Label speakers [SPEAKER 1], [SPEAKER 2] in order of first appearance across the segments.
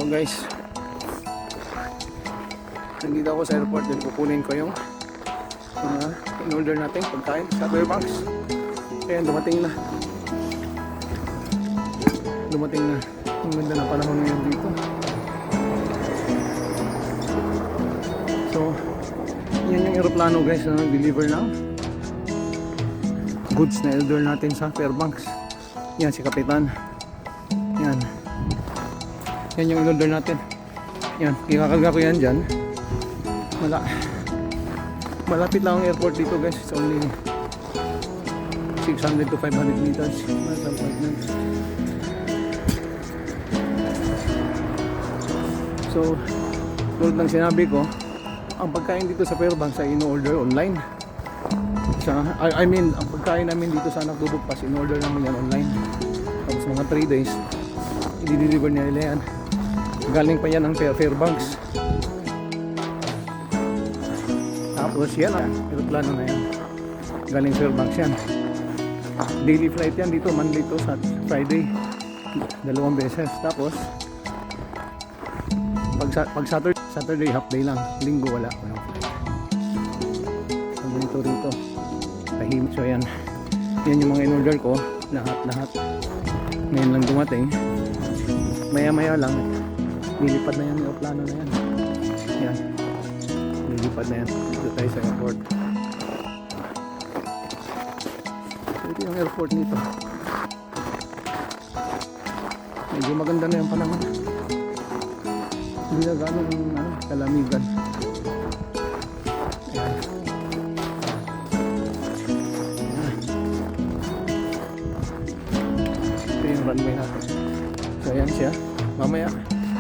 [SPEAKER 1] So guys, nandito ako sa airport, din kukunin ko yung in-order natin pagkain sa Fairbanks. Ayan, dumating na. Ang ganda na panahon ngayon dito. So yan yung aeroplano guys na nag-deliver ng goods na order natin sa Fairbanks. Yan si Kapitan. Yan yung in-order natin. Yan, kikakarga ko yan dyan. Malapit lang ang airport dito guys. It's only 600 to 500 meters. So tulad ng sinabi ko, ang pagkain dito sa Fairbanks ay in-order online. I mean, ang pagkain namin dito sa Nagdubugpas, in-order namin yan online. Tapos mga 3 days i-deliver nila yan. Galing pa yan ang Fairbanks. Tapos yan, aeroplano na yan. Galing Fairbanks yan. Daily flight yan dito, Monday to Friday. 2 beses. Tapos pag Saturday half day lang. Linggo wala flight. So ganito rito. Tahimik. So yan. Yan yung mga in-order ko. Lahat. Ngayon lang dumating. Maya lang. Nilipad na yan yung aeroplano na yan. Yan. Nilipad na yan. Dito tayo sa airport. Ito yung airport nito. Medyo maganda na yung panahon. Hindi na gano'ng kalamigan. Ayan. Ito yung runway natin. So ayan siya. Mamaya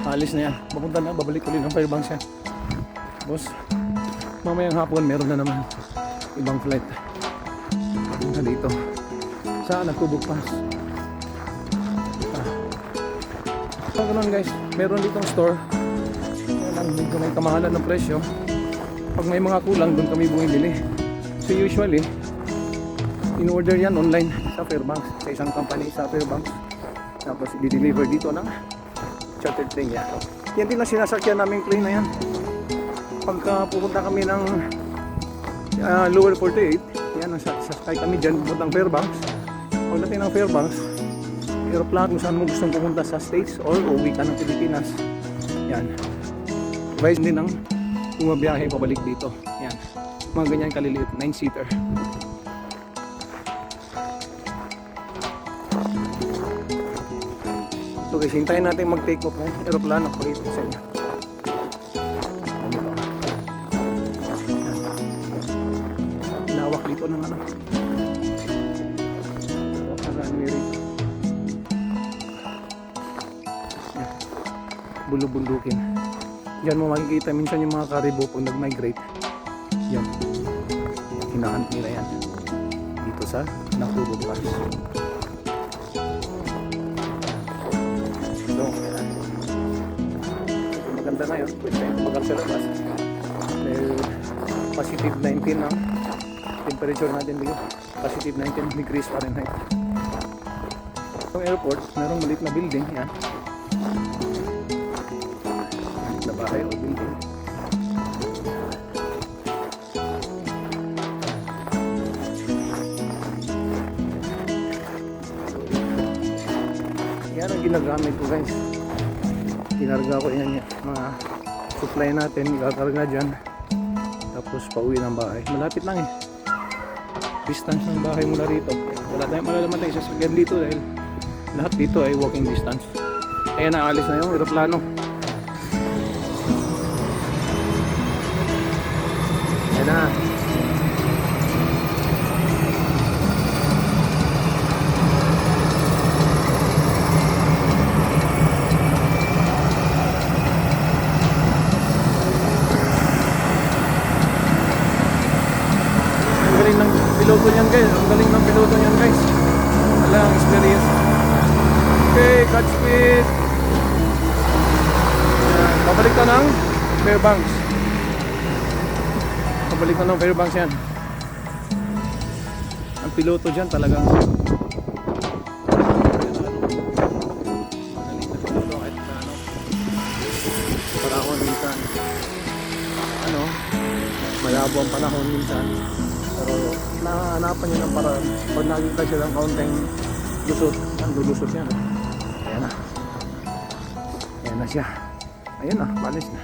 [SPEAKER 1] alis na yan. Papunta na, babalik ulit ng Fairbanks yan. Boss, mamayang hapon meron na naman ibang flight. Papunta dito sa Nagdubugpas. So ganun guys, meron ditong store. Dito may kamahalan ng presyo. Pag may mga kulang, doon kami bumibili. So usually in-order yan online sa Fairbanks, sa isang company sa Fairbanks. Tapos i-deliver dito ng chartered plane yan. Yan din ang sinasakyan naming plane na yan. Pagka pupunta kami ng lower 48, yan, sasakay kami dyan pupuntang Fairbanks. Pagdating ng Fairbanks, aeroplano kung saan mo gustong pumunta sa States or uwi ka ng Pilipinas. Yan. Advice din ng bumabiyahe pabalik dito. Yan. Mga ganyan kaliliit, 9-seater. So guys, hintayin natin mag-take off ng aeroplano. Pakita ko sa inyo. Lawak dito ng ano. Bulubundukin. Diyan mo makikita minsan yung mga karibo pag nag-migrate. Yan. Hinahunt nila yan. Dito sa Nagdubugpas. So, maganda na yun. Pwede tayo tumagal sa labas. Positive 19 ang temperature natin dito. Positive 19 degrees Fahrenheit. Sa airport, merong maliit na building. Yan. Na bahay o building. Yan ang ginagamit ko guys. Kinarga ko yan mga supply natin. Ikakarga dyan. Tapos pauwi ng bahay. Malapit lang distance ng bahay mula rito. Wala tayong malalaman tayo sasakyan dito dahil lahat dito ay walking distance. Ayan, naalis na yung aeroplano. Ayan na. Ang galing ng piloto niyan guys. Ang galing ng piloto niyan guys. Wala ang experience. Okay, Godspeed. Pabalik na ng Fairbanks. Pabalik na ng Fairbanks yan. Ang piloto dyan talagang ang panahon minsan. Pero nahanapan niya ng paraan. Pag nakita siya ng kaunting lusot, ang lulusot niya. No? Ayan na. Ayan na siya. Ayan na, panis na.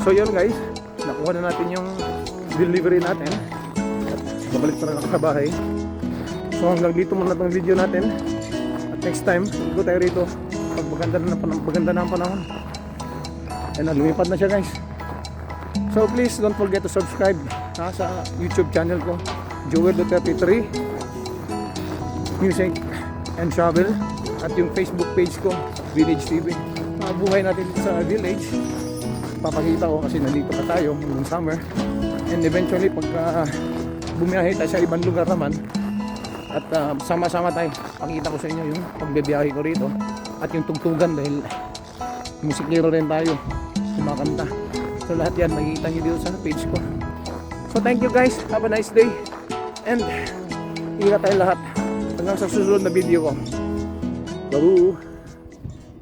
[SPEAKER 1] So yun guys, nakuha na natin yung delivery natin. At babalik na ako sa bahay. So hanggang dito muna itong video natin. At next time, ito tayo rito. Pag maganda na ang panahon. Ayan na, lumipad na siya guys. So please don't forget to subscribe sa YouTube channel ko, Joel Duterte 3 Music and Travel. At yung Facebook page ko, Village TV. Buhay natin dito sa Village. Papakita ko kasi nandito pa tayo ngayong summer, and eventually pagka bumiyahe tayo sa ibang lugar naman at sama-sama tayo, pakita ko sa inyo yung pagbibiyahe ko rito at yung tugtugan dahil musikero rin tayo, kumakanta. So lahat yan makikita nyo dito sa page ko. So thank you guys, have a nice day, and ingat tayo lahat hanggang sa susunod na video ko. Babu!